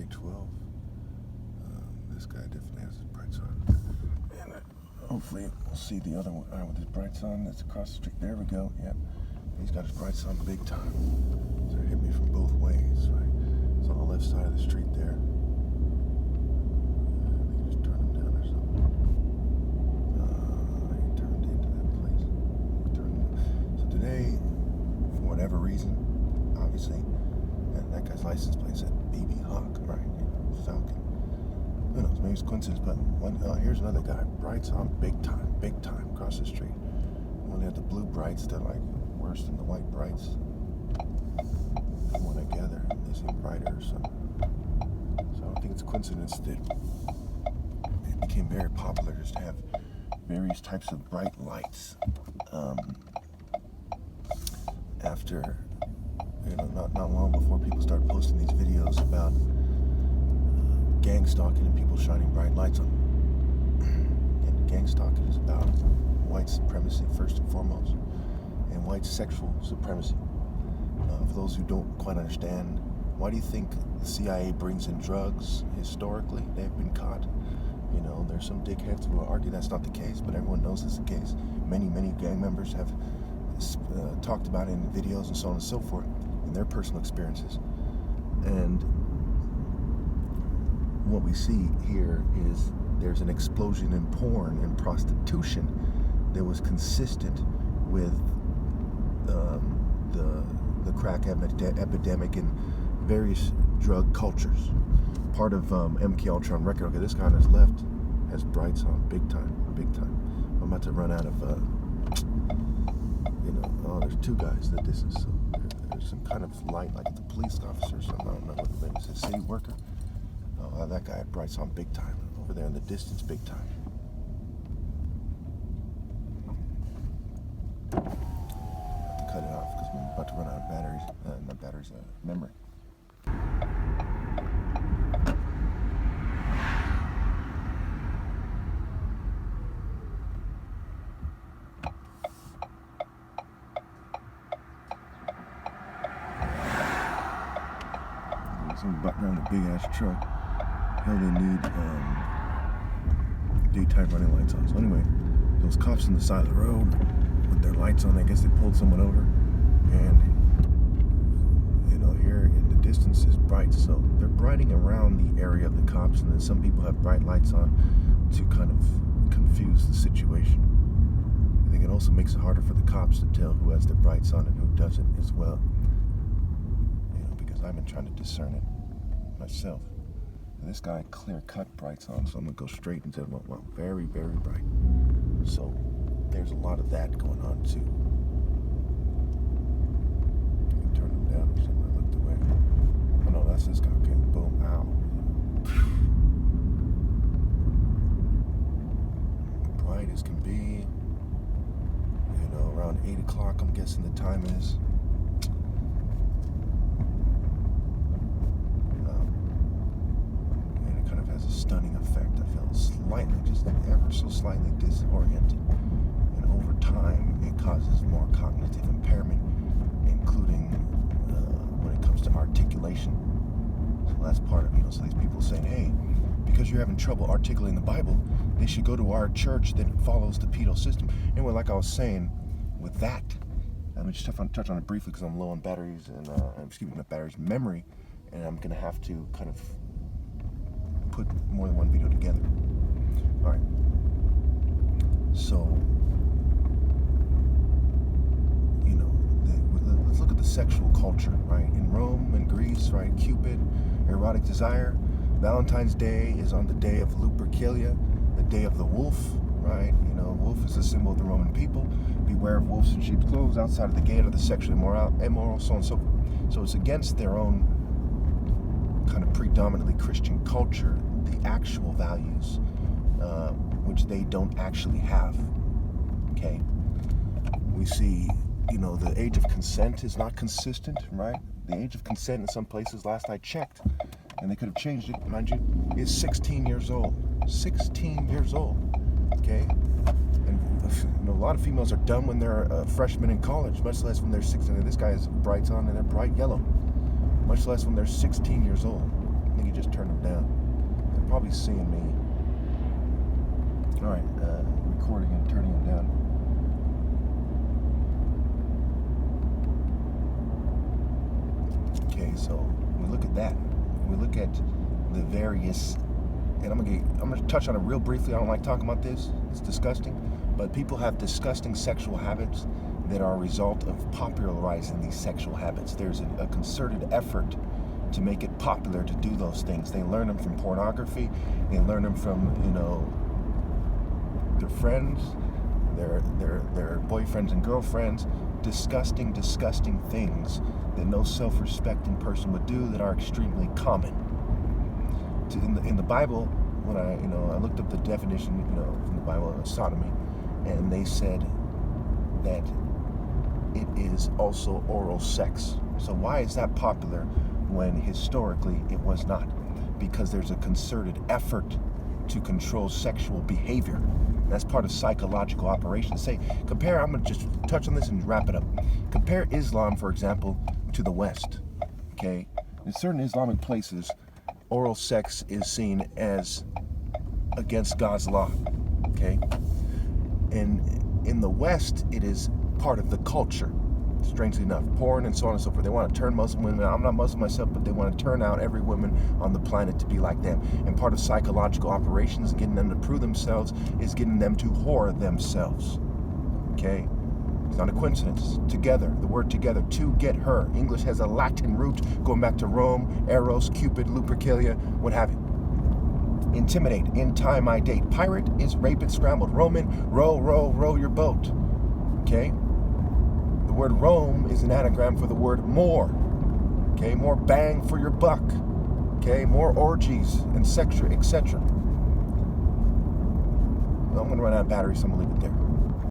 day 12. This guy definitely has his brights on. And hopefully we'll see the other one with his brights on that's across the street. There we go, yep. He's got his brights on big time. So it hit me from both ways, right? It's on the left side of the street there. I think he just turned him down or something. He turned into that place. So today, for whatever reason, obviously, that guy's license plate said BB Hawk, right? Falcon. Who knows? Maybe it's coincidence, but here's another guy. Brights on big time, across the street. When they have the blue brights, they're like worse than the white brights. Put one together, they seem brighter or something. So I don't think it's a coincidence that it became very popular just to have various types of bright lights. After, not long before people started posting these videos about gangstalking and people shining bright lights on them. And gangstalking is about white supremacy first and foremost, and white sexual supremacy. For those who don't quite understand, why do you think the CIA brings in drugs historically? They've been caught. There's some dickheads who will argue that's not the case, but everyone knows it's the case. Many gang members have talked about it in videos and so on and so forth in their personal experiences. And what we see here is there's an explosion in porn and prostitution that was consistent with the crack epidemic in various drug cultures. Part of MK Ultra on record. Okay, this guy on his left has brights on big time. I'm about to run out of there's two guys in the distance, so there's some kind of light, like the police officer or something. I don't know what the name is. A city worker. Oh, that guy had brights on big time. Over there in the distance, big time. I have to cut it off because I'm about to run out of batteries. Memory. Some button around the big ass truck. Hell, they need daytime running lights on. So anyway, those cops on the side of the road with their lights on, I guess they pulled someone over, and here in the distance is bright. So they're brighting around the area of the cops, and then some people have bright lights on to kind of confuse the situation. I think it also makes it harder for the cops to tell who has their brights on and who doesn't as well. Because I've been trying to discern it myself. And this guy clear-cut brights on, so I'm gonna go straight into it. Well, very, very bright. So there's a lot of that going on too. You turn him down or something. I looked away. Oh no, that's this guy. Okay, boom, ow. Bright as can be. Around 8 o'clock, I'm guessing the time is. Has a stunning effect. I feel slightly, just ever so slightly disoriented, and over time it causes more cognitive impairment, including when it comes to articulation. So that's part of so these people saying, hey, because you're having trouble articulating the Bible, they should go to our church that follows the pedal system. Anyway, like I was saying, with that, I'm just touch on it briefly because I'm low on batteries and not batteries, memory, and I'm gonna have to kind of put more than one video together. All right. So, let's look at the sexual culture, right? In Rome and Greece, right? Cupid, erotic desire. Valentine's Day is on the day of Lupercalia, the day of the wolf, right? Wolf is a symbol of the Roman people. Beware of wolves in sheep's clothes. Outside of the gate are the sexually immoral, so on and so forth. So it's against their own kind of predominantly Christian culture, the actual values, which they don't actually have. Okay, we see, the age of consent is not consistent, right? The age of consent in some places, last I checked, and they could have changed it, mind you, is 16 years old. 16 years old. Okay, and a lot of females are dumb when they're freshmen in college, much less when they're 16. And this guy has brights on and they're bright yellow. Much less when they're 16 years old. think he just turned them down. They're probably seeing me. All right, recording and turning them down. Okay, so we look at that. We look at the various, and I'm gonna touch on it real briefly. I don't like talking about this. It's disgusting, but people have disgusting sexual habits that are a result of popularizing these sexual habits. There's a concerted effort to make it popular to do those things. They learn them from pornography. They learn them from, their friends, their boyfriends and girlfriends. Disgusting things that no self-respecting person would do that are extremely common. In the Bible, when I looked up the definition, from the Bible of sodomy, and they said that it is also oral sex. So why is that popular when historically it was not? Because there's a concerted effort to control sexual behavior. That's part of psychological operations. I'm going to just touch on this and wrap it up. Compare Islam, for example, to the West. Okay? In certain Islamic places, oral sex is seen as against God's law. Okay? And in the West, it is part of the culture, strangely enough. Porn and so on and so forth. They want to turn Muslim women. I'm not Muslim myself, but they want to turn out every woman on the planet to be like them. And part of psychological operations, getting them to prove themselves, is getting them to whore themselves. Okay? It's not a coincidence. Together, the word together, to get her. English has a Latin root going back to Rome, Eros, Cupid, Lupercalia, what have you. Intimidate, in time I date. Pirate is rape and scrambled. Roman, row your boat. Okay? The word Rome is an anagram for the word more. Okay? More bang for your buck. Okay? More orgies and etc. Well, I'm going to run out of battery, so I'm going to leave it there.